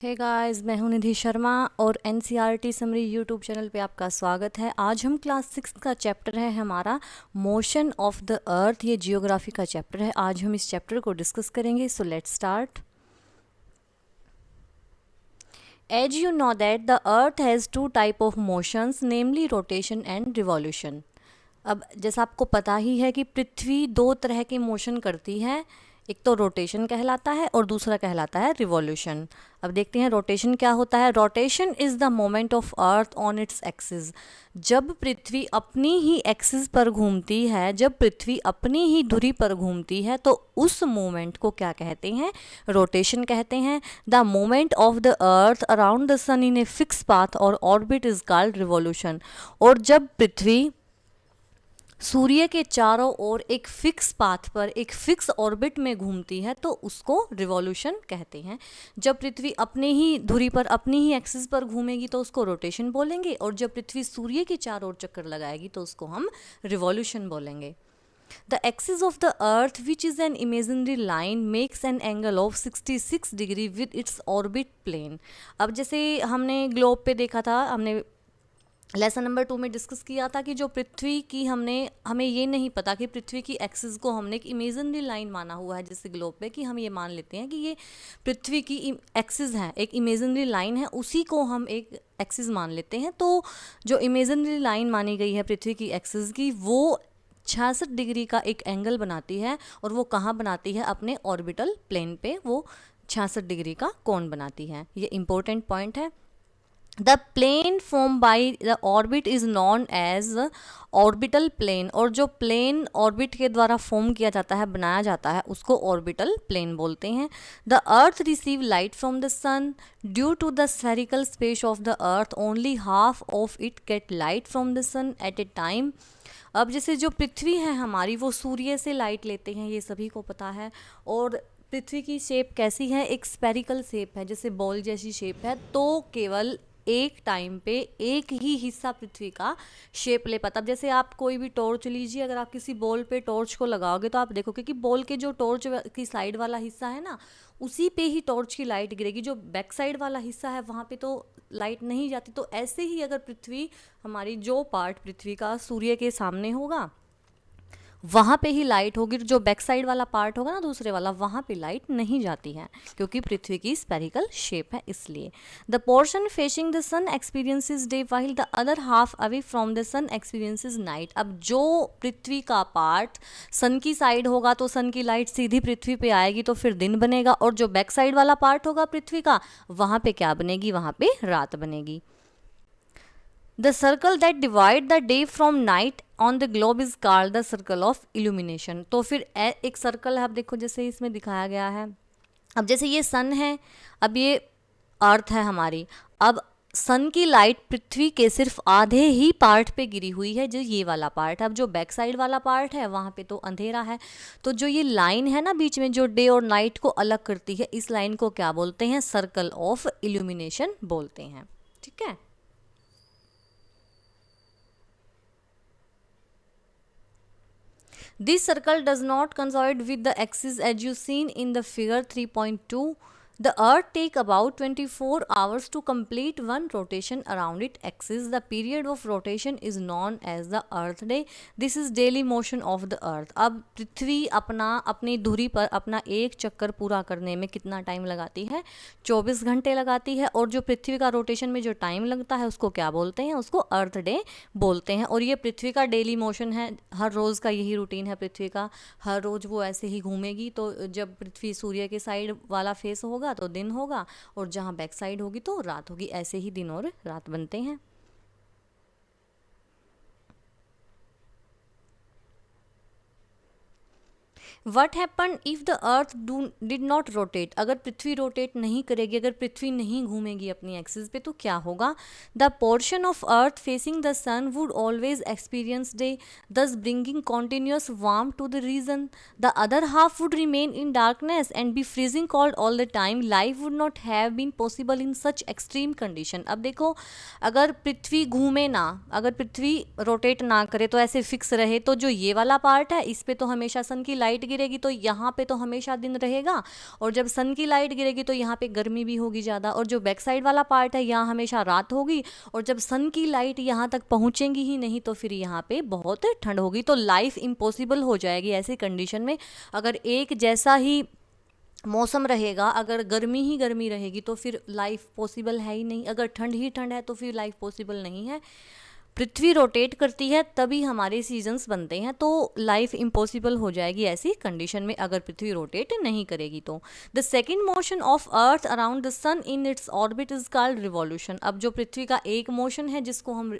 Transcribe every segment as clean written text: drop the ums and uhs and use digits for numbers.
Hey guys, मैं हूं निधि शर्मा और एनसीईआरटी समरी यूट्यूब चैनल पे आपका स्वागत है। आज हम क्लास 6 का चैप्टर है हमारा मोशन ऑफ द अर्थ। ये जियोग्राफी का चैप्टर है। आज हम इस चैप्टर को डिस्कस करेंगे। So let's start. As you know that the earth has two type of motions, namely rotation and revolution. अब जैसा आपको पता ही है कि पृथ्वी दो तरह के मोशन करती है, एक तो रोटेशन कहलाता है और दूसरा कहलाता है रिवॉल्यूशन। अब देखते हैं रोटेशन क्या होता है। Rotation is the moment of earth on its axis. जब पृथ्वी अपनी ही एक्सिस पर घूमती है, जब पृथ्वी अपनी ही धुरी पर घूमती है, तो उस मोमेंट को क्या कहते हैं? रोटेशन कहते हैं। The moment of the earth around the sun in a fix path और ऑर्बिट इज कॉल्ड रिवॉल्यूशन। और जब पृथ्वी सूर्य के चारों ओर एक फिक्स पाथ पर, एक फिक्स ऑर्बिट में घूमती है, तो उसको रिवॉल्यूशन कहते हैं। जब पृथ्वी अपने ही धुरी पर, अपनी ही एक्सिस पर घूमेगी तो उसको रोटेशन बोलेंगे, और जब पृथ्वी सूर्य के चारों ओर चक्कर लगाएगी तो उसको हम रिवॉल्यूशन बोलेंगे। The axis of the earth, which is an imaginary line, makes an angle of 66 degree with its orbit plane। अब जैसे हमने ग्लोब पे देखा था, हमने लेसन नंबर 2 में डिस्कस किया था कि जो पृथ्वी की हमें ये नहीं पता कि पृथ्वी की एक्सिस को हमने एक इमेजिनरी लाइन माना हुआ है जैसे ग्लोब पे, कि हम ये मान लेते हैं कि ये पृथ्वी की एक्सिस है, एक इमेजिनरी लाइन है, उसी को हम एक एक्सिस मान लेते हैं। तो जो इमेजिनरी लाइन मानी गई है पृथ्वी की एक्सिस की, वो 66 डिग्री का एक एंगल बनाती है। और वो कहाँ बनाती है? अपने ऑर्बिटल प्लेन पे वो 66 डिग्री का कोण बनाती है। ये इंपॉर्टेंट पॉइंट है। The plane form by the orbit is known as orbital plane. और जो प्लेन ऑर्बिट के द्वारा फॉर्म किया जाता है, बनाया जाता है, उसको ऑर्बिटल प्लेन बोलते हैं। The earth receive light from the sun. Due to the spherical space of the earth, only half of it get light from the sun at a time. अब जैसे जो पृथ्वी है हमारी, वो सूर्य से लाइट लेते हैं, ये सभी को पता है। और पृथ्वी की शेप कैसी है? एक स्पेरिकल शेप है, जैसे बॉल जैसी शेप है। तो केवल एक टाइम पे एक ही हिस्सा पृथ्वी का शेप ले पाता। अब जैसे आप कोई भी टॉर्च लीजिए, अगर आप किसी बॉल पे टॉर्च को लगाओगे तो आप देखोगे कि बॉल के जो टॉर्च की साइड वाला हिस्सा है ना, उसी पे ही टॉर्च की लाइट गिरेगी। जो बैक साइड वाला हिस्सा है वहाँ पे तो लाइट नहीं जाती। तो ऐसे ही अगर पृथ्वी हमारी, जो पार्ट पृथ्वी का सूर्य के सामने होगा वहाँ पे ही लाइट होगी, जो बैक साइड वाला पार्ट होगा ना दूसरे वाला, वहाँ पे लाइट नहीं जाती है, क्योंकि पृथ्वी की स्पेरिकल शेप है इसलिए। The portion facing the sun experiences day while the other half away from the sun experiences night. अब जो पृथ्वी का पार्ट सन की साइड होगा तो सन की लाइट सीधी पृथ्वी पे आएगी, तो फिर दिन बनेगा। और जो बैक साइड वाला पार्ट होगा पृथ्वी का, वहाँ पे क्या बनेगी? वहाँ पे रात बनेगी। The circle that divide the day from night on the globe is called the circle of illumination। तो फिर एक सर्कल है, अब देखो जैसे इसमें दिखाया गया है। अब जैसे ये सन है, अब ये अर्थ है हमारी। अब सन की लाइट पृथ्वी के सिर्फ आधे ही पार्ट पे गिरी हुई है, जो ये वाला पार्ट है। अब जो बैक साइड वाला पार्ट है वहाँ पे तो अंधेरा है। तो जो ये लाइन है ना बीच में, जो डे और नाइट को अलग करती है, इस लाइन को क्या बोलते हैं? सर्कल ऑफ इल्यूमिनेशन बोलते हैं। ठीक है। This circle does not coincide with the axis as you seen in the figure 3.2. The earth take about 24 hours to complete one rotation around its axis. The period of rotation is known as the earth day. This is daily motion of the earth। अब पृथ्वी अपनी धुरी पर अपना एक चक्कर पूरा करने में कितना टाइम लगाती है? 24 घंटे लगाती है। और जो पृथ्वी का रोटेशन में जो टाइम लगता है उसको क्या बोलते हैं? उसको अर्थ डे बोलते हैं। और ये पृथ्वी का डेली मोशन है, हर रोज़ का यही रूटीन है पृथ्वी का। हर रोज़ वो ऐसे ही घूमेगी। तो जब पृथ्वी सूर्य के साइड वाला फेस होगा तो दिन होगा, और जहाँ बैक साइड होगी तो रात होगी। ऐसे ही दिन और रात बनते हैं। What happen if the earth did not rotate. अगर पृथ्वी रोटेट नहीं करेगी, अगर पृथ्वी नहीं घूमेगी अपनी एक्सिस पे, तो क्या होगा? The portion of earth facing the sun would always experience day, thus bringing continuous warm to the region. The other half would remain in darkness and be freezing cold all the time. Life would not have been possible in such extreme condition. अब देखो, अगर पृथ्वी घूमे ना, अगर पृथ्वी rotate ना करे, तो ऐसे फिक्स रहे, तो जो ये वाला पार्ट है इस पे तो हमेशा सन की लाइट गिरेगी तो यहाँ पे तो हमेशा दिन रहेगा, और जब सन की लाइट गिरेगी तो यहाँ पे गर्मी भी होगी ज़्यादा, और जो बैक साइड वाला पार्ट है यहाँ हमेशा रात होगी, और जब सन की लाइट यहाँ तक पहुँचेंगी ही नहीं तो फिर यहाँ पे बहुत ठंड होगी। तो लाइफ इम्पॉसिबल हो जाएगी ऐसी कंडीशन में। अगर एक जैसा ही मौसम रहेगा, अगर गर्मी ही गर्मी रहेगी तो फिर लाइफ पॉसिबल है ही नहीं, अगर ठंड ही ठंड है तो फिर लाइफ पॉसिबल नहीं है। पृथ्वी रोटेट करती है तभी हमारे सीजन्स बनते हैं, तो लाइफ इम्पॉसिबल हो जाएगी ऐसी कंडीशन में अगर पृथ्वी रोटेट नहीं करेगी तो। The second motion of earth around the sun in its orbit is called revolution. अब जो पृथ्वी का एक मोशन है जिसको हम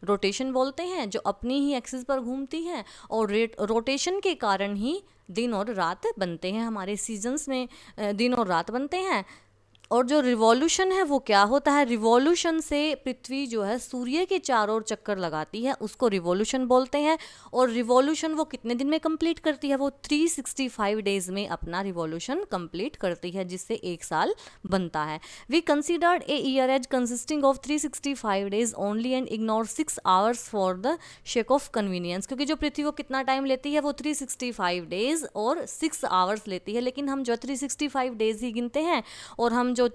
रोटेशन बोलते हैं, जो अपनी ही एक्सिस पर घूमती है, और रोटेशन के कारण ही दिन और रात बनते हैं, हमारे सीजन्स में दिन और रात बनते हैं। और जो रिवॉल्यूशन है वो क्या होता है, रिवॉल्यूशन से पृथ्वी जो है सूर्य के चारों ओर चक्कर लगाती है, उसको रिवॉल्यूशन बोलते हैं। और रिवॉल्यूशन वो कितने दिन में कंप्लीट करती है, वो 365 डेज में अपना रिवॉल्यूशन कंप्लीट करती है, जिससे एक साल बनता है। We considered a year as consisting of 365 days only and ignore 6 hours for the sake of convenience. क्योंकि जो पृथ्वी को कितना टाइम लेती है वो 365 डेज और 6 आवर्स लेती है, लेकिन हम जो 365 डेज ही गिनते हैं और हम जो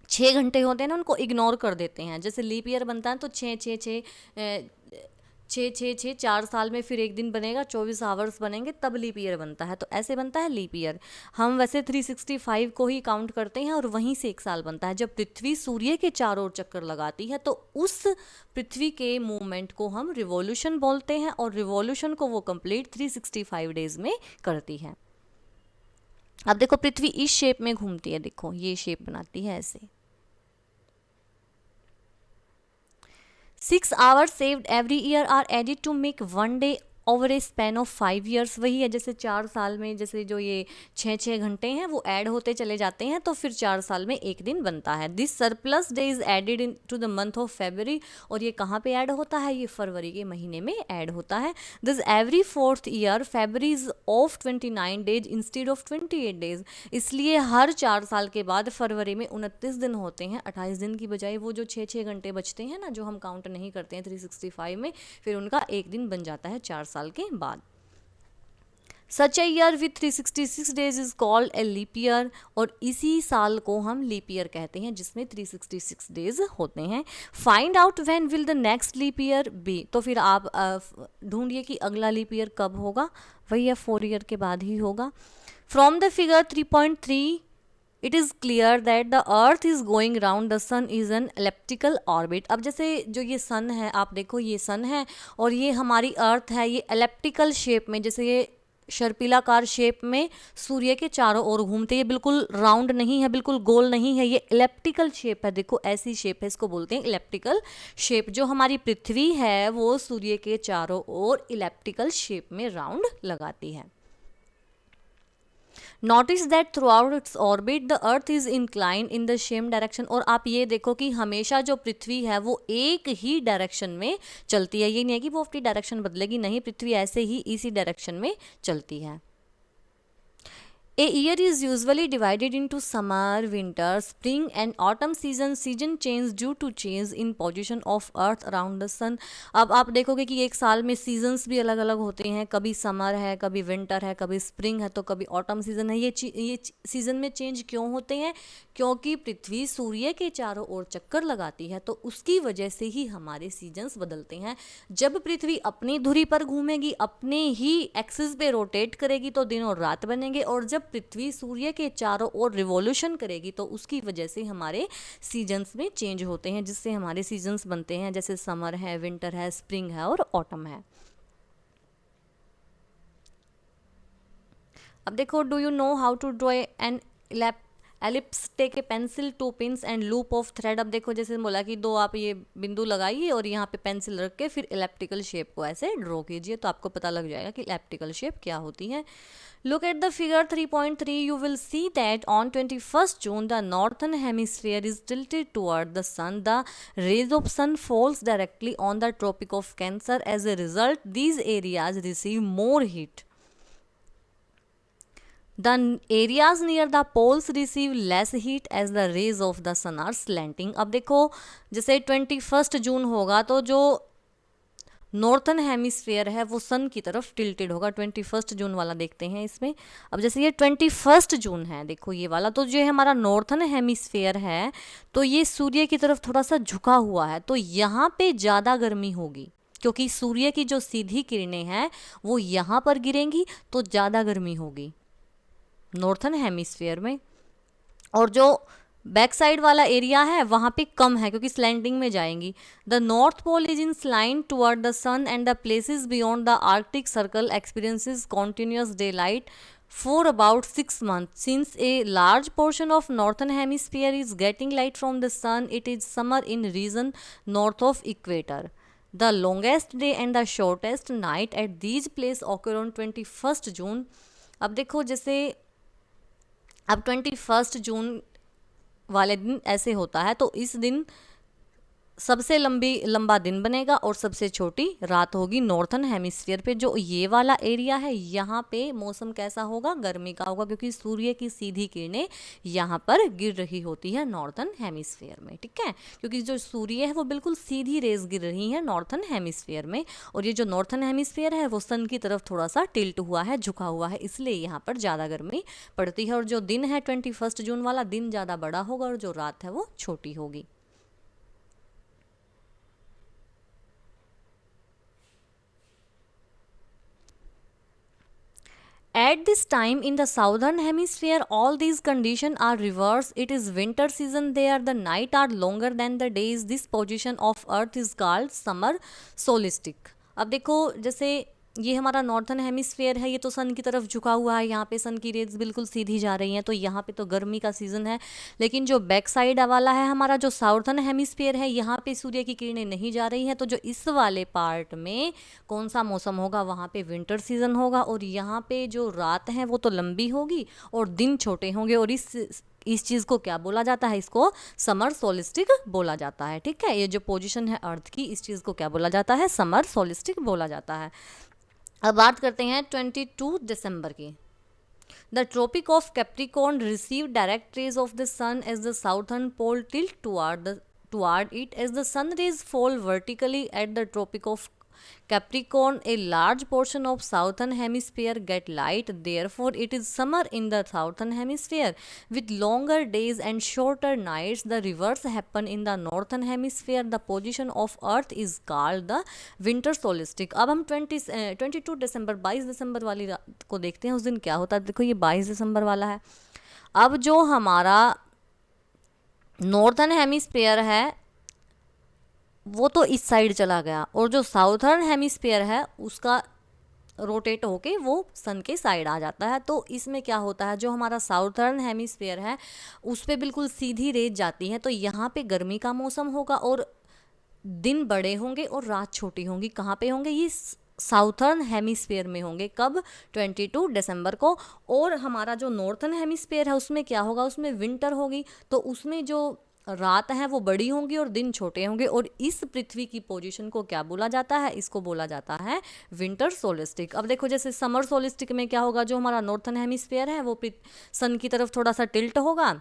6 घंटे होते हैं ना उनको इग्नोर कर देते हैं। जैसे लीप ईयर बनता है तो 6 4 साल में फिर एक दिन बनेगा, 24 आवर्स बनेंगे, तब लीप ईयर बनता है, तो ऐसे बनता है लीप ईयर। हम वैसे 365 को ही काउंट करते हैं और वहीं से एक साल बनता है। जब पृथ्वी सूर्य के चारों ओर चक्कर लगाती है तो उस पृथ्वी के मूवमेंट को हम रिवॉल्यूशन बोलते हैं, और रिवॉल्यूशन को वो कंप्लीट 365 डेज में करती है। अब देखो पृथ्वी इस शेप में घूमती है, देखो ये शेप बनाती है ऐसे। 6 hours saved every year are added to make one day over A span of 5 years। वही है जैसे 4 साल में जैसे जो ये 6 घंटे हैं वो ऐड होते चले जाते हैं, तो फिर 4 साल में एक दिन बनता है। This surplus day is added into the month of February. और ये कहाँ पे ऐड होता है, ये फरवरी के महीने में ऐड होता है। This every 4th year February is of 29 days instead of 28 days। इसलिए हर 4 साल के बाद फरवरी में 29 दिन होते हैं, 28 दिन की बजाय। वो जो 6 घंटे बचते हैं ना, जो हम काउंट नहीं करते हैं 365 में, फिर उनका एक दिन बन जाता है 4 साल के बाद। Such a year with 366 days is called a leap year. और इसी साल को हम लीप ईयर कहते हैं जिसमें 366 डेज होते हैं। Find out when will the next leap year be. तो फिर आप ढूंढिए कि अगला लीप ईयर कब होगा, वही है 4 ईयर के बाद ही होगा। From the figure 3.3 it is clear that the earth is going round the sun is an elliptical orbit. अब जैसे जो ये सन है, आप देखो ये सन है और ये हमारी अर्थ है, ये एलिप्टिकल शेप में, जैसे ये शर्पिलाकार शेप में सूर्य के चारों ओर घूमते, ये बिल्कुल राउंड नहीं है, बिल्कुल गोल नहीं है, ये एलिप्टिकल शेप है। देखो ऐसी शेप है, इसको बोलते हैं एलिप्टिकल शेप। जो हमारी पृथ्वी है वो सूर्य के चारों ओर एलिप्टिकल शेप में राउंड लगाती है। Notice that through out its orbit the earth is incline in the same direction. और आप ये देखो कि हमेशा जो पृथ्वी है वो एक ही डायरेक्शन में चलती है, ये नहीं है कि वो अपनी डायरेक्शन बदलेगी, नहीं, पृथ्वी ऐसे ही इसी डायरेक्शन में चलती है। A year is usually divided into summer, winter, spring and autumn season. Season change due to change in position of earth around the sun. अब आप देखोगे कि एक साल में सीजन्स भी अलग अलग होते हैं, कभी समर है, कभी विंटर है, कभी स्प्रिंग है, तो कभी ऑटम सीजन है। ये सीजन में चेंज क्यों होते हैं, क्योंकि पृथ्वी सूर्य के चारों ओर चक्कर लगाती है, तो उसकी वजह से ही हमारे सीजन्स बदलते हैं। जब पृथ्वी अपनी धुरी पर घूमेगी, अपने ही एक्सिस पे रोटेट करेगी, तो दिन और रात बनेंगे। और जब पृथ्वी सूर्य के चारों ओर रिवॉल्यूशन करेगी तो उसकी वजह से हमारे सीजन्स में चेंज होते हैं, जिससे हमारे सीजन्स बनते हैं, जैसे समर है, विंटर है, स्प्रिंग है और ऑटम है। अब देखो, do you know how to draw an ellipse, take a pencil, 2 pins and loop of thread. अब देखो जैसे बोला कि 2 आप ये बिंदु लगाइए और यहाँ पे पेंसिल रख के फिर इलेप्टिकल शेप को ऐसे ड्रॉ कीजिए, तो आपको पता लग जाएगा कि इलेप्टिकल शेप क्या होती है। Look at the figure 3.3. You will see that on 21st June, the northern hemisphere is tilted toward the sun. The rays of sun falls directly on the Tropic of Cancer. As a result, these areas receive more heat. The areas near the poles receive less heat as the rays of the sun are slanting. अब देखो जैसे 21 जून होगा तो जो northern hemisphere है वो सन की तरफ टिल्टेड होगा। 21 जून वाला देखते हैं इसमें। अब जैसे ये 21 जून है, देखो ये वाला तो जो है हमारा नॉर्थन हेमिस्फेयर है, तो ये सूर्य की तरफ थोड़ा सा झुका हुआ है, तो यहाँ पे ज़्यादा गर्मी होगी, क्योंकि सूर्य की जो सीधी किरणें हैं वो यहाँ पर गिरेंगी, तो ज़्यादा गर्मी होगी नॉर्थन हेमिस्फेयर में। और जो बैक साइड वाला एरिया है वहाँ पे कम है, क्योंकि स्लैंटिंग में जाएंगी। The North Pole is inclined toward the sun and the places beyond the Arctic Circle experiences continuous daylight for about 6 months. Since a large portion of northern hemisphere is getting light from the sun, it is summer in region north of equator. The longest day and the shortest night at these places occur on 21st June. अब देखो जैसे अब 21 जून वाले दिन ऐसे होता है, तो इस दिन सबसे लंबा दिन बनेगा और सबसे छोटी रात होगी नॉर्थन हेमिस्फीयर पे। जो ये वाला एरिया है यहाँ पे मौसम कैसा होगा, गर्मी का होगा, क्योंकि सूर्य की सीधी किरणें यहाँ पर गिर रही होती है नॉर्थन हेमिस्फीयर में, ठीक है। क्योंकि जो सूर्य है वो बिल्कुल सीधी रेज गिर रही है नॉर्थन हेमिस्फीयर में, और ये जो नॉर्थन हेमिस्फीयर है वो सन की तरफ थोड़ा सा टिल्ट हुआ है, झुका हुआ है, इसलिए यहाँ पर ज़्यादा गर्मी पड़ती है। और जो दिन है 21 जून वाला, दिन ज़्यादा बड़ा होगा और जो रात है वो छोटी होगी। At this time in the southern hemisphere, all these conditions are reversed. It is winter season there. The night are longer than the days. This position of earth is called summer solstice. अब देखो जैसे ये हमारा northern hemisphere है, ये तो सन की तरफ झुका हुआ है, यहाँ पे सन की रेज बिल्कुल सीधी जा रही हैं, तो यहाँ पे तो गर्मी का सीज़न है। लेकिन जो बैक साइड वाला है हमारा जो साउथर्न हेमिस्फेयर है, यहाँ पे सूर्य की किरणें नहीं जा रही हैं, तो जो इस वाले पार्ट में कौन सा मौसम होगा, वहाँ पे विंटर सीजन होगा। और यहाँ पे जो रात है वो तो लंबी होगी और दिन छोटे होंगे, और इस चीज़ को क्या बोला जाता है, इसको समर सोलिस्टिक बोला जाता है, ठीक है। ये जो पोजीशन है अर्थ की, इस चीज़ को क्या बोला जाता है, समर सोलिस्टिक बोला जाता है। अब बात करते हैं 22 दिसंबर की। The Tropic of Capricorn receive direct rays of the sun as the southern pole tilt toward it. As the sun rays fall vertically at the Tropic of Capricorn, a large portion of southern hemisphere get light. Therefore, it is summer in the southern hemisphere with longer days and shorter nights. The reverse happen in the northern hemisphere. The position of earth is called the winter solstice. अब हम 22 दिसंबर 22 दिसंबर वाली रात को देखते हैं। उस दिन क्या होता है, देखो ये 22 दिसंबर वाला है। अब जो हमारा नॉर्थन हेमिस्फीयर है वो तो इस साइड चला गया, और जो साउथर्न हेमिस्फीयर है उसका रोटेट होके वो सन के साइड आ जाता है। तो इसमें क्या होता है, जो हमारा साउथर्न हेमिस्फीयर है उस पर बिल्कुल सीधी रेज जाती है, तो यहाँ पे गर्मी का मौसम होगा और दिन बड़े होंगे और रात छोटी होंगी। कहाँ पे होंगे, ये साउथर्न हेमिस्फीयर में होंगे। कब, 22 दिसंबर को। और हमारा जो नॉर्थन हेमिस्फीयर है उसमें क्या होगा, उसमें विंटर होगी, तो उसमें जो रात है वो बड़ी होंगी और दिन छोटे होंगे। और इस पृथ्वी की पोजीशन को क्या बोला जाता है, इसको बोला जाता है विंटर सोलिस्टिक। अब देखो जैसे समर सोलिस्टिक में क्या होगा, जो हमारा नॉर्थन हेमिस्फीयर है वो सन की तरफ थोड़ा सा टिल्ट होगा,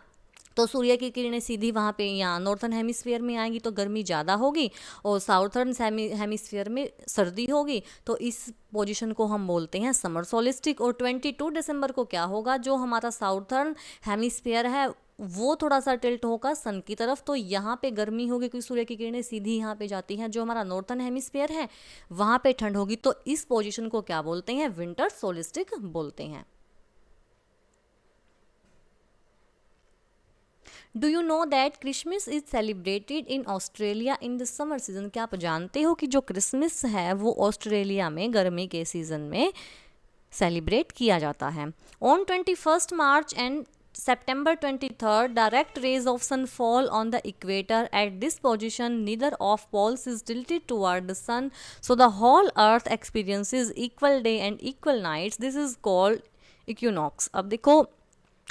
तो सूर्य की किरणें सीधी वहाँ पे यहाँ नॉर्थन हेमिस्फीयर में आएंगी, तो गर्मी ज़्यादा होगी, और साउथर्न हेमिस्फीयर में सर्दी होगी। तो इस पोजीशन को हम बोलते हैं समर सोलिस्टिक। और 22 दिसंबर को क्या होगा, जो हमारा साउथर्न हेमिस्फीयर है वो थोड़ा सा टिल्ट होगा सन की तरफ, तो यहाँ पे गर्मी होगी क्योंकि सूर्य की किरणें सीधी यहाँ पे जाती हैं। जो हमारा नॉर्थन हेमिस्फीयर है वहाँ पे ठंड होगी, तो इस पोजीशन को क्या बोलते हैं, विंटर सोलिस्टिक बोलते हैं। Do you know that Christmas is celebrated in Australia in the summer season? क्या आप जानते हो कि जो क्रिसमस है वो ऑस्ट्रेलिया में गर्मी के सीजन में सेलिब्रेट किया जाता है। On 21 March and September 23rd, direct rays of sun fall on the equator. At this position, neither of poles is tilted toward the sun, so the whole earth experiences equal day and equal nights. This is called equinox. अब देखो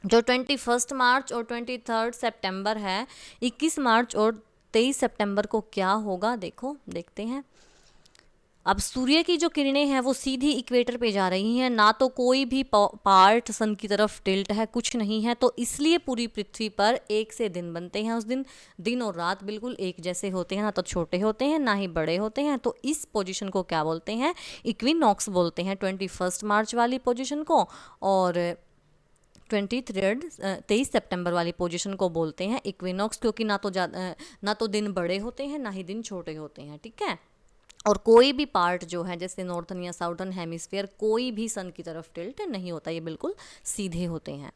जो 21 मार्च और 23 सितंबर है, 21 मार्च और 23 सितंबर को क्या होगा, देखो देखते हैं। अब सूर्य की जो किरणें हैं वो सीधी इक्वेटर पे जा रही हैं, ना तो कोई भी पार्ट सन की तरफ टिल्ट है, कुछ नहीं है, तो इसलिए पूरी पृथ्वी पर एक से दिन बनते हैं। उस दिन दिन और रात बिल्कुल एक जैसे होते हैं, ना तो छोटे होते हैं ना ही बड़े होते हैं। तो इस पोजीशन को क्या बोलते हैं? इक्विनॉक्स बोलते हैं, 21 मार्च वाली पोजीशन को। और 23 सितंबर वाली पोजीशन को बोलते हैं इक्विनॉक्स, क्योंकि ना तो दिन बड़े होते हैं ना ही दिन छोटे होते हैं, ठीक है। और कोई भी पार्ट जो है जैसे नॉर्थन या साउथर्न हेमिस्फीयर, कोई भी सन की तरफ टिल्ट नहीं होता, ये बिल्कुल सीधे होते हैं।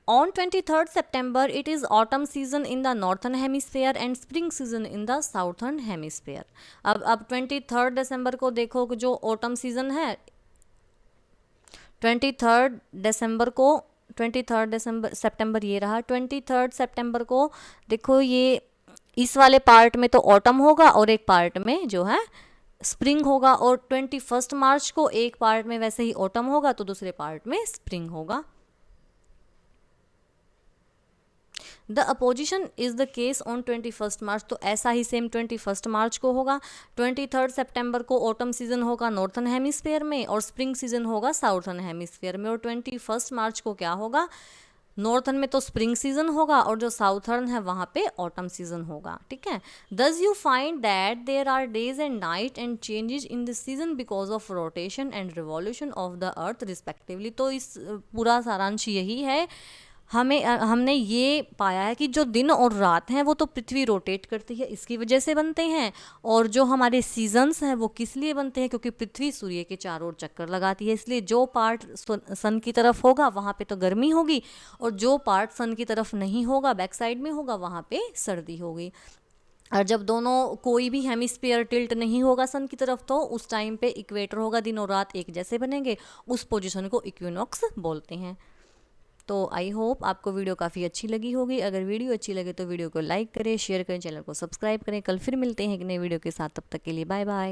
On 23rd September, it is autumn season in the northern hemisphere and spring season in the southern hemisphere. अब 23rd दिसंबर को देखो कि जो ऑटम सीजन है, 23rd दिसंबर को 23rd दिसंबर सितंबर ये रहा, 23rd सितंबर को देखो ये इस वाले पार्ट में तो ऑटम होगा और एक पार्ट में जो है स्प्रिंग होगा। और 21 मार्च को एक पार्ट में वैसे ही ऑटम होगा तो दूसरे पार्ट में स्प्रिंग होगा। The opposition is the case on 21 मार्च, तो ऐसा ही सेम 21 मार्च को होगा। 23rd सितंबर को ऑटम सीजन होगा नॉर्थन हेमिस्फीयर में और स्प्रिंग सीजन होगा साउथर्न हेमिस्फीयर में। और 21 मार्च को क्या होगा? नॉर्थन में तो स्प्रिंग सीजन होगा और जो साउथर्न है वहाँ पे ऑटम सीजन होगा, ठीक है। Thus you find that there are days and night and changes in this season because of rotation and revolution of the earth respectively. तो इस पूरा सारांश यही है, हमने ये पाया है कि जो दिन और रात हैं वो तो पृथ्वी रोटेट करती है, इसकी वजह से बनते हैं। और जो हमारे सीजन्स हैं वो किस लिए बनते हैं? क्योंकि पृथ्वी सूर्य के चारों ओर चक्कर लगाती है, इसलिए जो पार्ट सन की तरफ होगा वहाँ पे तो गर्मी होगी और जो पार्ट सन की तरफ नहीं होगा, बैक साइड में होगा, वहाँ पे सर्दी होगी। और जब दोनों कोई भी हेमिस्फीयर टिल्ट नहीं होगा सन की तरफ तो उस टाइम पे इक्वेटर होगा, दिन और रात एक जैसे बनेंगे, उस पोजिशन को इक्विनॉक्स बोलते हैं। तो आई होप आपको वीडियो काफ़ी अच्छी लगी होगी। अगर वीडियो अच्छी लगे तो वीडियो को लाइक करें, शेयर करें, चैनल को सब्सक्राइब करें। कल फिर मिलते हैं एक नए वीडियो के साथ, तब तक के लिए बाय बाय।